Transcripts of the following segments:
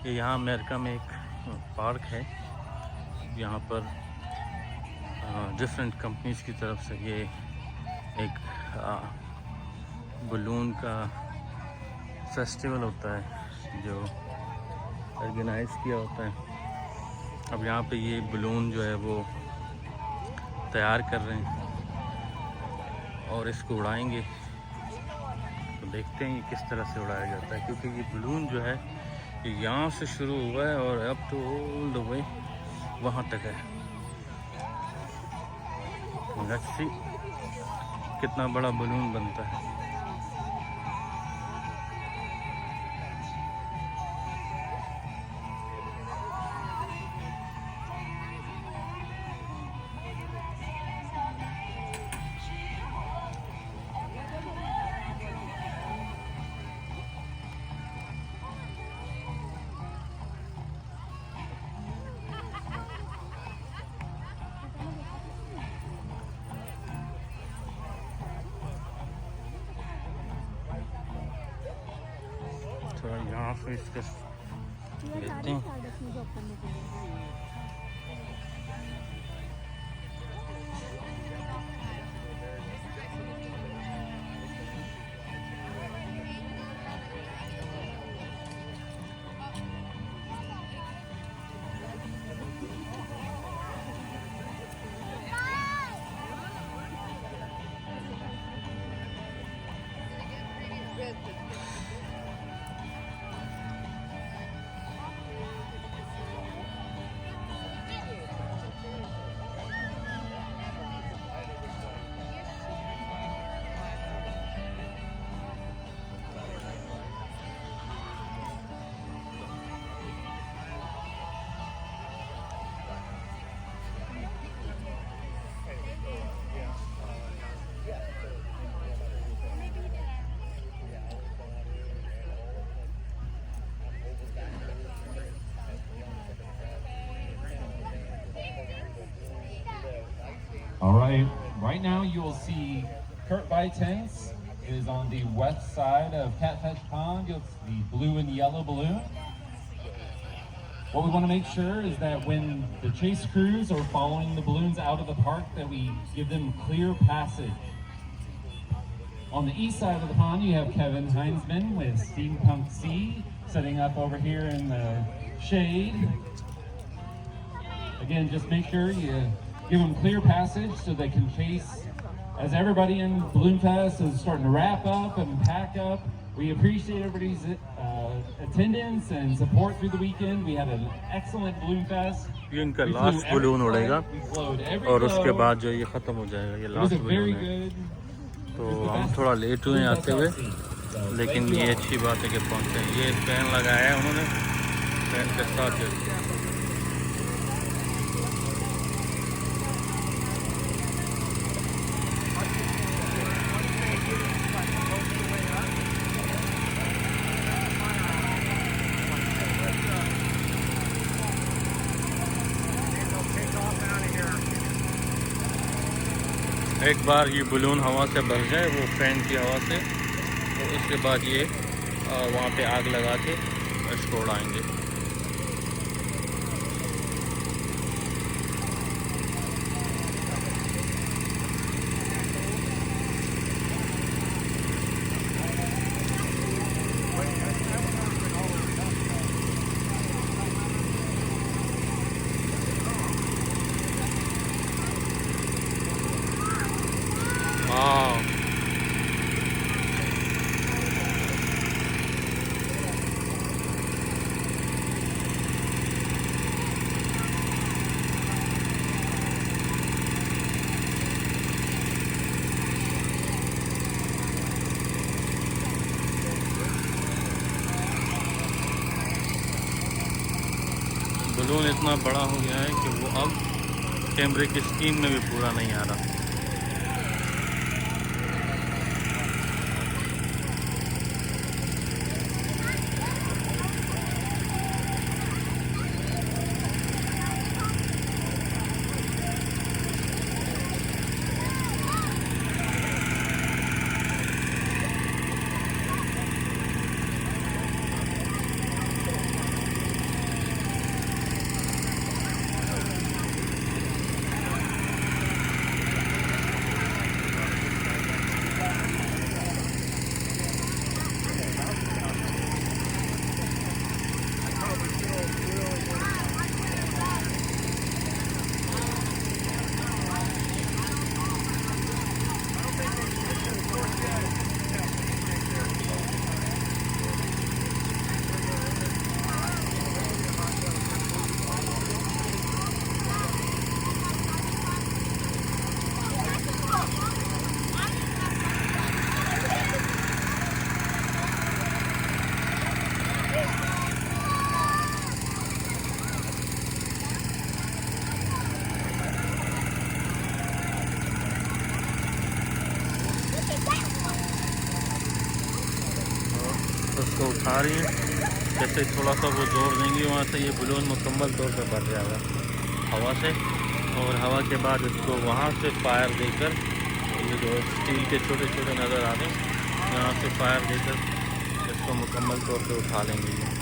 ये यहाँ अमेरिका में एक पार्क है, यहाँ पर डिफरेंट कंपनीज की तरफ से ये एक बलून का फेस्टिवल होता है जो ऑर्गेनाइज किया होता है। अब यहाँ पे ये बलून जो है वो तैयार कर रहे हैं और इसको उड़ाएंगे, तो देखते हैं ये किस तरह से उड़ाया जाता है, क्योंकि ये बलून जो है ये यहाँ से शुरू हुआ है और अब तो ऑल द वे वहाँ तक है। लेट्स सी कितना बड़ा बलून बनता है। थोड़ा यहाँ से इसके लेते हैं। All right, right now you will see Kurt Vitens is on the west side of Catfish Pond. You'll see the blue and yellow balloon. What we want to make sure is that when the chase crews are following the balloons out of the park, that we give them clear passage. On the east side of the pond, you have Kevin Heinzman with Steampunk Sea setting up over here in the shade. Again, just make sure you give them clear passage so they can chase. As everybody in Balloon Fest is starting to wrap up and pack up, we appreciate everybody's attendance and support through the weekend. We had an excellent Balloon Fest. ये इनका last balloon उड़ेगा और उसके बाद जो ये ख़त्म हो जाएगा, ये लास्ट बलून है। तो हम थोड़ा लेट हुए आते हुए, लेकिन ये अच्छी बात है कि पहुँचे। ये फैन लगाया है उन्होंने, फैन के साथ जो एक बार ये बलून हवा से भर जाए, वो फैन की हवा से, तो उसके बाद ये वहाँ पे आग लगा के इसको उड़ाएंगे। बलून इतना बड़ा हो गया है कि वो अब कैमरे की स्क्रीन में भी पूरा नहीं आ रहा। उठा रही हैं। जैसे थोड़ा सा वो जोर देंगी वहाँ से ये बलून मुकम्मल तौर पर भर जाएगा हवा से, और हवा के बाद इसको वहाँ से फायर देकर, ये जो स्टील के छोटे छोटे नज़र आ रहे हैं, यहाँ से फायर देकर इसको मुकम्मल तौर पे उठा लेंगे।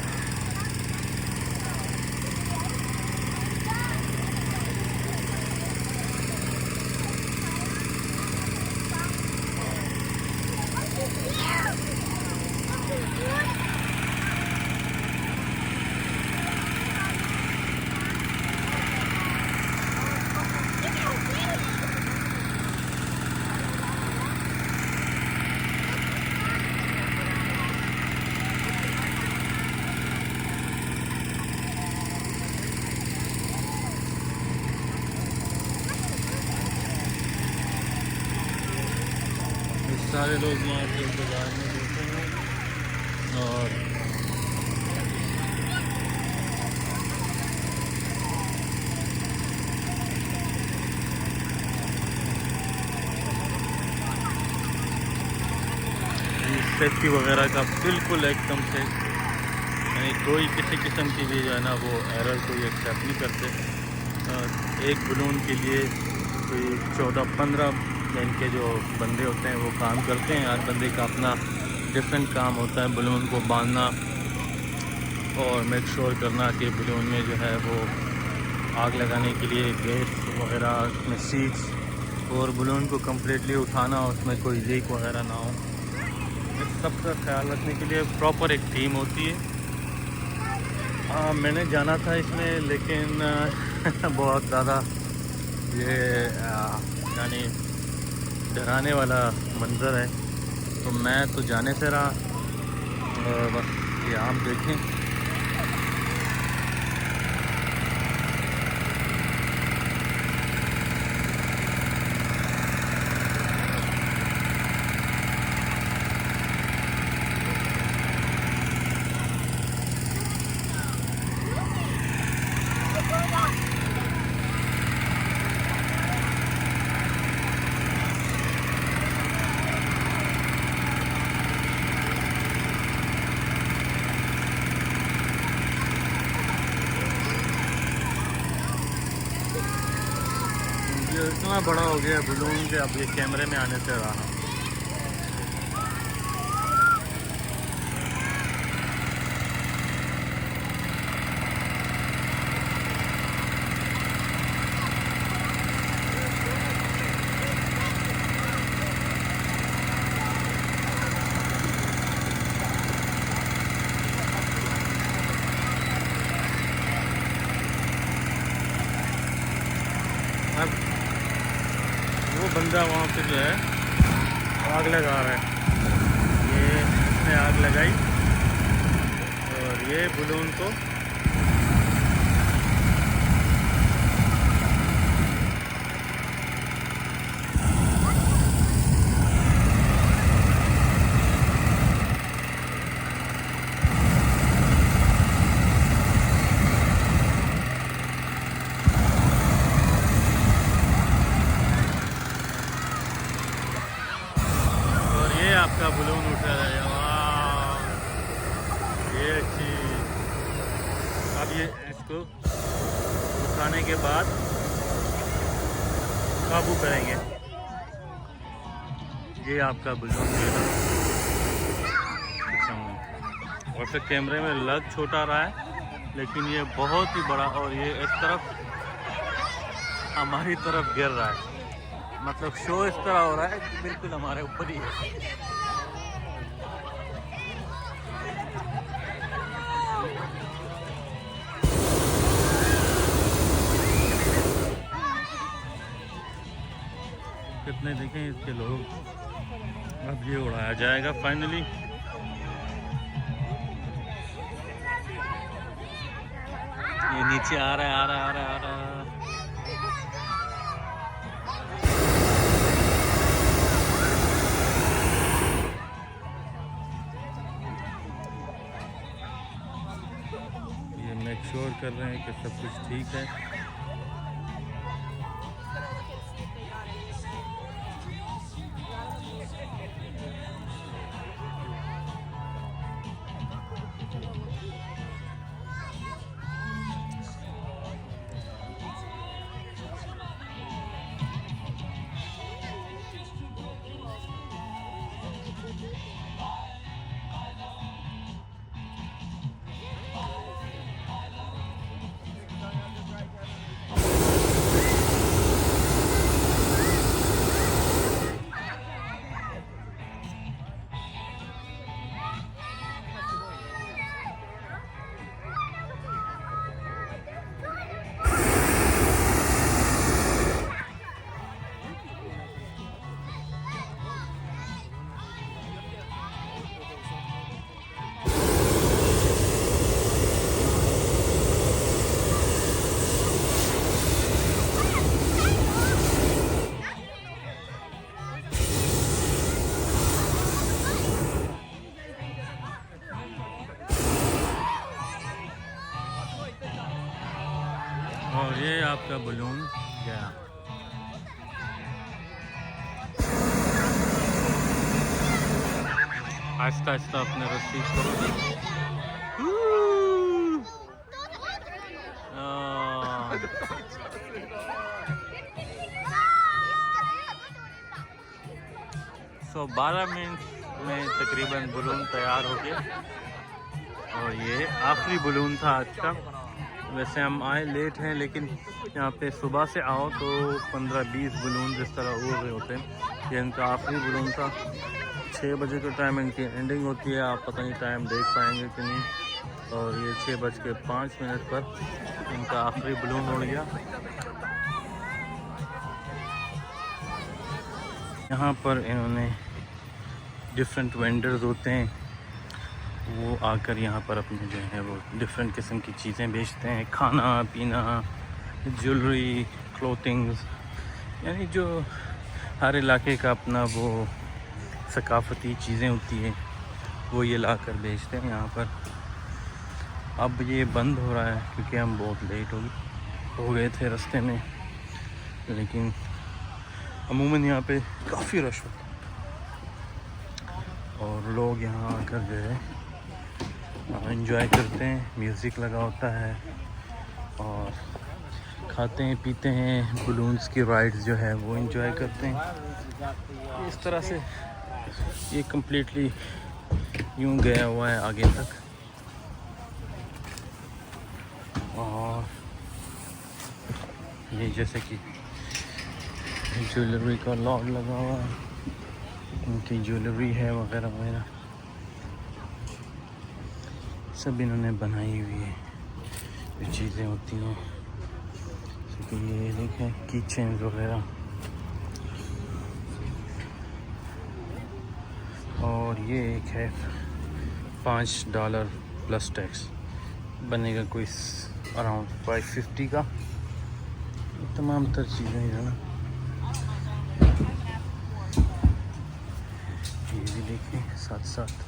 सारे लोग यहाँ पे इंतजार में बैठे हैं और सेफ्टी वगैरह का बिल्कुल एकदम से, यानी कोई किसी किस्म की भी जो है ना वो एरर कोई एक्सेप्ट नहीं करते। एक बलून के लिए कोई 14-15 इनके जो बंदे होते हैं वो काम करते हैं। हर बंदे का अपना डिफरेंट काम होता है, बलून को बांधना और मेक श्योर करना कि बलून में जो है वो आग लगाने के लिए गैस वगैरह उसमें सीट्स, और बलून को कम्प्लीटली उठाना, उसमें कोई लीक वगैरह ना हो। इस सब का ख्याल रखने के लिए प्रॉपर एक टीम होती है। मैंने जाना था इसमें, लेकिन बहुत ज़्यादा ये यानी डराने वाला मंज़र है, तो मैं तो जाने से रहा। बस ये आप देखें, ये इतना बड़ा हो गया बलून के अब ये कैमरे में आने से रहा। अब वो बंदा वहाँ पे जो है आग लगा रहा है, ये इसने आग लगाई और ये बलून को आपका बलून उठा है। वाह, ये अच्छी। अब ये इसको उठाने के बाद काबू करेंगे। ये आपका बलून जो है, वैसे कैमरे में लग छोटा रहा है, लेकिन ये बहुत ही बड़ा, और ये इस तरफ हमारी तरफ गिर रहा है। मतलब शो इस तरह हो रहा है कि बिल्कुल हमारे ऊपर ही है। कितने देखें इसके लोग। अब ये उड़ाया जाएगा फाइनली। ये नीचे आ रहा है, आ रहा है, आ रहा है, आ रहा है। ये मेक श्योर कर रहे हैं कि सब कुछ ठीक है। और ये आपका बलून गया। आहिस्ता आहिस्ता अपने रस्सी छोड़ो। सो 12 मिनट में तकरीबन बलून तैयार हो गया और ये आखिरी बलून था आज का। वैसे हम आए लेट हैं, लेकिन यहाँ पे सुबह से आओ तो 15-20 बलून जिस तरह उड़ रहे होते हैं। ये इनका आखिरी बलून था। 6 बजे के टाइम इनकी एंडिंग होती है, आप पता नहीं टाइम देख पाएंगे कि नहीं। और ये 6:05 पर इनका आखिरी बलून उड़ गया। यहाँ पर इन्होंने डिफरेंट वेंडर्स होते हैं, वो आकर यहाँ पर अपने जो है वो डिफरेंट किस्म की चीज़ें बेचते हैं। खाना पीना, ज्वेलरी, क्लोथिंग्स, यानी जो हर इलाके का अपना वो सकाफ़ती चीज़ें होती हैं वो ये लाकर बेचते हैं यहाँ पर। अब ये बंद हो रहा है क्योंकि हम बहुत लेट हो गए थे रास्ते में, लेकिन अमूमन यहाँ पे काफ़ी रश होता है और लोग यहाँ आकर जो है एंजॉय करते हैं। म्यूज़िक लगा होता है और खाते हैं पीते हैं। बलून्स की राइड्स जो है वो एंजॉय करते हैं। इस तरह से ये कम्प्लीटली यूँ गया हुआ है आगे तक। और ये जैसे कि ज्वेलरी का लॉग लगा हुआ है, उनकी ज्वेलरी है वगैरह वगैरह सब इन्होंने बनाई हुई है। ये चीज़ें होती हैं जैसे कि ये देखें की चेन्स वगैरह। और ये एक है $5 प्लस टैक्स, बनेगा कोई अराउंड 550 का। तमाम तर चीज़ें है ना, ये भी देखें साथ साथ।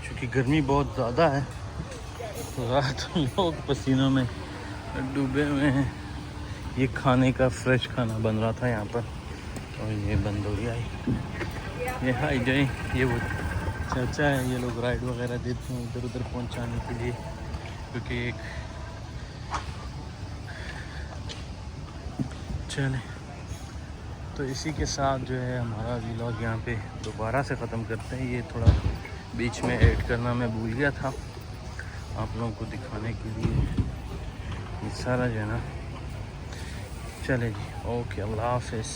क्योंकि गर्मी बहुत ज़्यादा है तो रात लोग पसीनों में डूबे हुए हैं। ये खाने का फ्रेश खाना बन रहा था यहाँ पर और ये बंद हो गया। ये हाई जाए, ये वो चाचा है, ये लोग राइड वगैरह देते हैं इधर उधर पहुँचाने के लिए। क्योंकि एक चले तो इसी के साथ जो है हमारा व्लॉग यहाँ पे दोबारा से ख़त्म करते हैं। ये थोड़ा बीच में ऐड करना मैं भूल गया था आप लोगों को दिखाने के लिए। ये सारा जो है ना, चले जी, ओके, अल्लाह हाफ़िज़।